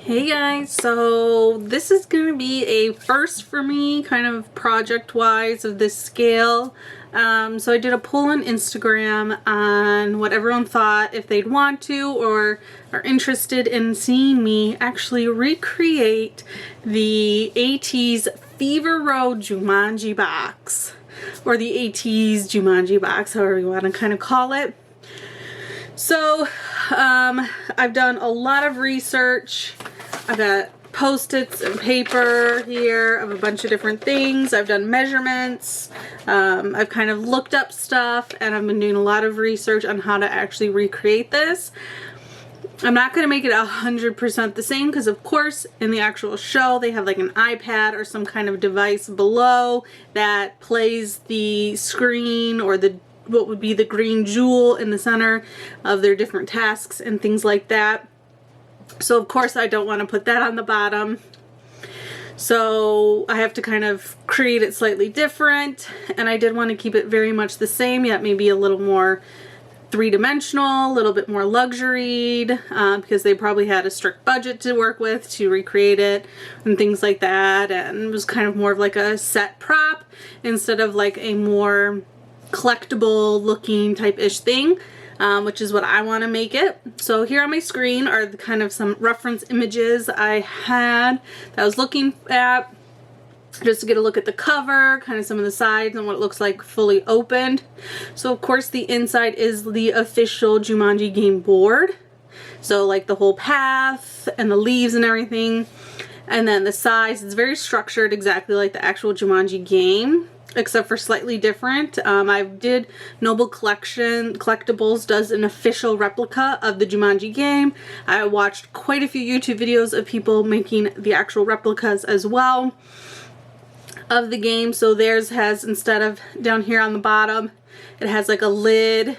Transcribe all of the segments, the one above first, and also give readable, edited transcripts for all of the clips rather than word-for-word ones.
Hey guys, so this is going to be a first for me, kind of project-wise of this scale. So I did a poll on Instagram on what everyone thought if they'd want to or are interested in seeing me actually recreate the Ateez Fever Road Jumanji box, or the Ateez Jumanji box, however you want to kind of call it. So I've done a lot of research. I've got Post-its and paper here of a bunch of different things. I've done measurements. I've kind of looked up stuff, and I've been doing a lot of research on how to actually recreate this. I'm not going to make it 100% the same because, of course, in the actual show they have like an iPad or some kind of device below that plays the screen or what would be the green jewel in the center of their different tasks and things like that. So of course I don't want to put that on the bottom. So I have to kind of create it slightly different, and I did want to keep it very much the same, yet maybe a little more three-dimensional, a little bit more luxuried, because they probably had a strict budget to work with to recreate it and things like that, and it was kind of more of like a set prop instead of like a more collectible looking type-ish thing, which is what I want to make it. So here on my screen are the kind of some reference images I had that I was looking at just to get a look at the cover, kind of some of the sides and what it looks like fully opened. So of course the inside is the official Jumanji game board, so like the whole path and the leaves and everything, and then the sides, it's very structured exactly like the actual Jumanji game, except for slightly different. I did Noble Collectibles does an official replica of the Jumanji game. I watched quite a few YouTube videos of people making the actual replicas as well of the game. So theirs has, instead of down here on the bottom, it has like a lid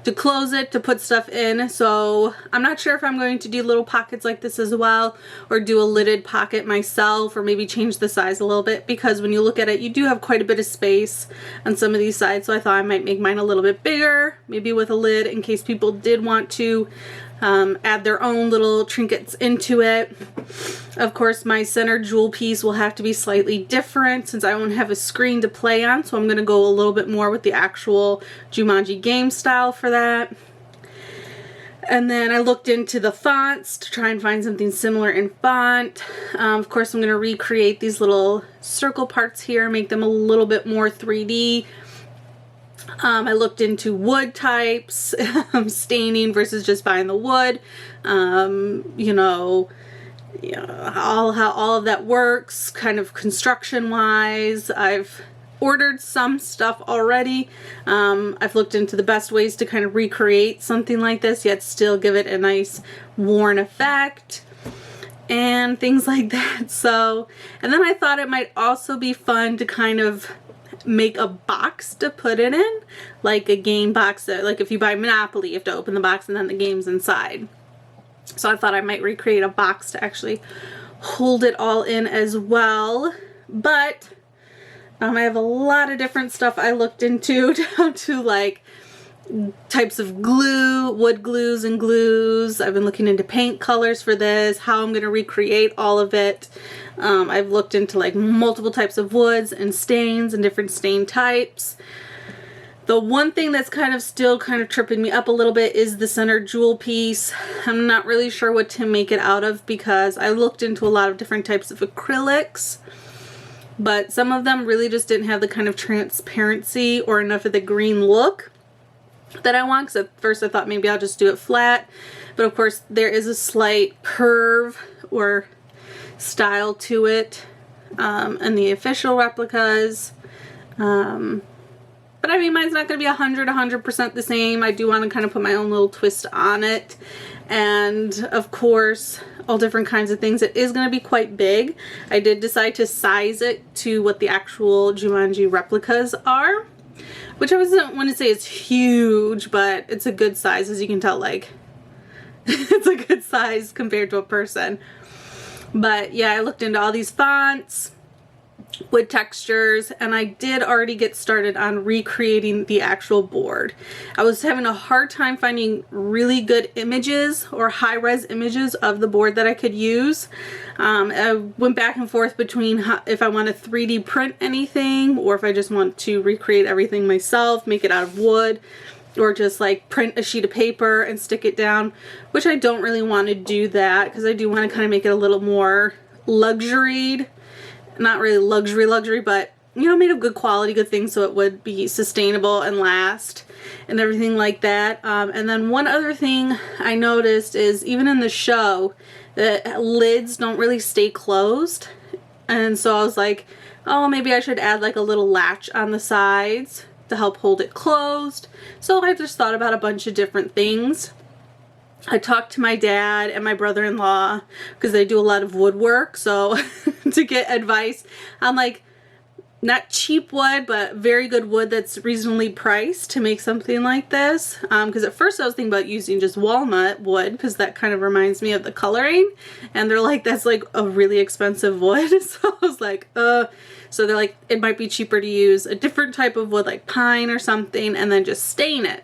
to close it to put stuff in. So I'm not sure if I'm going to do little pockets like this as well, or do a lidded pocket myself, or maybe change the size a little bit, because when you look at it you do have quite a bit of space on some of these sides. So I thought I might make mine a little bit bigger, maybe with a lid, in case people did want to add their own little trinkets into it. Of course my center jewel piece will have to be slightly different since I won't have a screen to play on, so I'm going to go a little bit more with the actual Jumanji game style for that. And then I looked into the fonts to try and find something similar in font. Of course I'm going to recreate these little circle parts here, make them a little bit more 3D. I looked into wood types, staining versus just buying the wood, how all of that works, kind of construction wise. I've ordered some stuff already. I've looked into the best ways to kind of recreate something like this, yet still give it a nice worn effect and things like that. So, and then I thought it might also be fun to kind of make a box to put it in, like a game box that, like if you buy Monopoly you have to open the box and then the game's inside. So I thought I might recreate a box to actually hold it all in as well. But I have a lot of different stuff I looked into, down to like types of glue, wood glues and glues. I've been looking into paint colors for this, how I'm going to recreate all of it. I've looked into like multiple types of woods and stains and different stain types. The one thing that's still tripping me up a little bit is the center jewel piece. I'm not really sure what to make it out of, because I looked into a lot of different types of acrylics, but some of them really just didn't have the kind of transparency or enough of the green look that I want, because at first I thought maybe I'll just do it flat, but of course there is a slight curve or style to it and the official replicas, but I mean mine's not going to be 100% the same. I do want to kind of put my own little twist on it, and of course all different kinds of things. It is going to be quite big. I did decide to size it to what the actual Jumanji replicas are, which I wouldn't want to say it's huge, but it's a good size. As you can tell, like it's a good size compared to a person. But yeah, I looked into all these fonts. wood textures, and I did already get started on recreating the actual board. I was having a hard time finding really good images or high-res images of the board that I could use. I went back and forth between if I want to 3D print anything or if I just want to recreate everything myself, make it out of wood, or just like print a sheet of paper and stick it down, which I don't really want to do that because I do want to kind of make it a little more luxuried. Not really luxury, but you know, made of good quality, good things, so it would be sustainable and last and everything like that. And then one other thing I noticed is even in the show, the lids don't really stay closed. And so I was like, oh, maybe I should add like a little latch on the sides to help hold it closed. So I just thought about a bunch of different things. I talked to my dad and my brother-in-law because they do a lot of woodwork, so to get advice on like not cheap wood but very good wood that's reasonably priced to make something like this. Because at first I was thinking about using just walnut wood because that kind of reminds me of the coloring, and they're like, that's like a really expensive wood. So I was like, so they're like, it might be cheaper to use a different type of wood like pine or something and then just stain it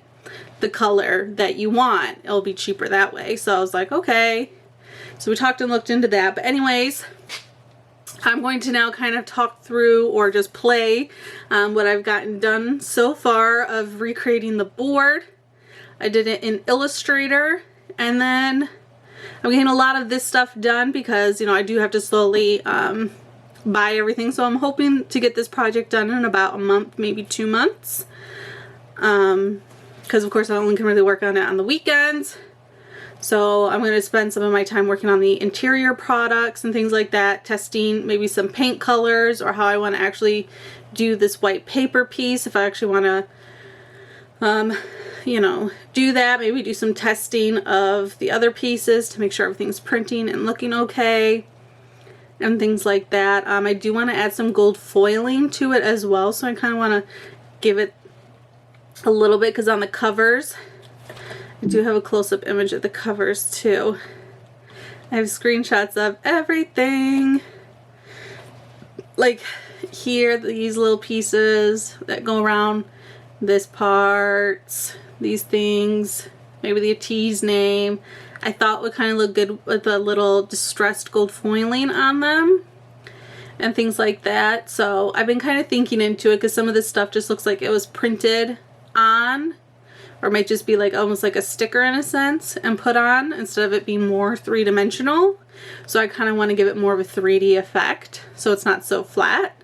the color that you want. It'll be cheaper that way. So I was like, okay. So we talked and looked into that. But anyways, I'm going to now kind of talk through or just play what I've gotten done so far of recreating the board. I did it in Illustrator, and then I'm getting a lot of this stuff done because, you know, I do have to slowly buy everything. So I'm hoping to get this project done in about a month, maybe 2 months. Because of course I only can really work on it on the weekends. So I'm going to spend some of my time working on the interior products and things like that, testing maybe some paint colors or how I want to actually do this white paper piece. If I actually want to, you know, do that, maybe do some testing of the other pieces to make sure everything's printing and looking okay and things like that. I do want to add some gold foiling to it as well, so I kind of want to give it a little bit because on the covers, I do have a close-up image of the covers too. I have screenshots of everything. Like here, these little pieces that go around this part, these things, maybe the Ateez name, I thought would kind of look good with a little distressed gold foiling on them and things like that. So I've been kind of thinking into it because some of this stuff just looks like it was printed on, or might just be like almost like a sticker in a sense and put on instead of it being more three-dimensional. So I kind of want to give it more of a 3D effect so it's not so flat,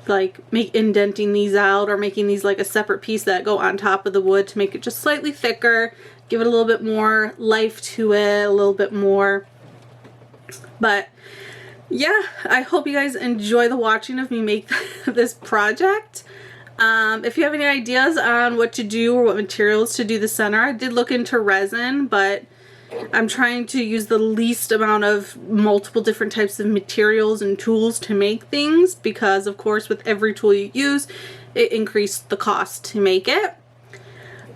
like indenting these out or making these like a separate piece that go on top of the wood to make it just slightly thicker, give it a little bit more life to it, a little bit more. But yeah, I hope you guys enjoy the watching of me make this project. If you have any ideas on what to do or what materials to do the center, I did look into resin, but I'm trying to use the least amount of multiple different types of materials and tools to make things because, of course, with every tool you use, it increased the cost to make it.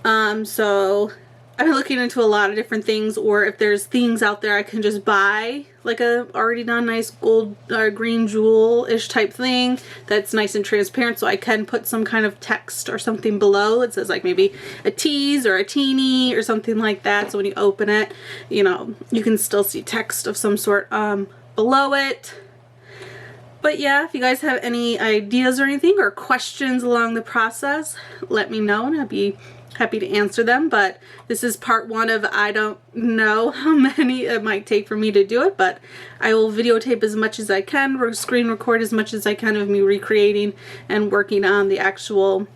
So I've been looking into a lot of different things, or if there's things out there I can just buy, like a already done nice gold or green jewel-ish type thing that's nice and transparent, so I can put some kind of text or something below. It says like maybe Ateez or a teeny or something like that, so when you open it, you know, you can still see text of some sort below it. But yeah, if you guys have any ideas or anything or questions along the process, let me know and I'd be happy to answer them. But this is part one of, I don't know how many it might take for me to do it, but I will videotape as much as I can, or screen record as much as I can of me recreating and working on the actual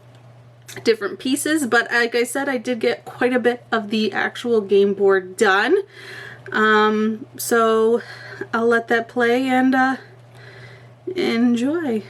different pieces. But like I said, I did get quite a bit of the actual game board done. So I'll let that play and enjoy.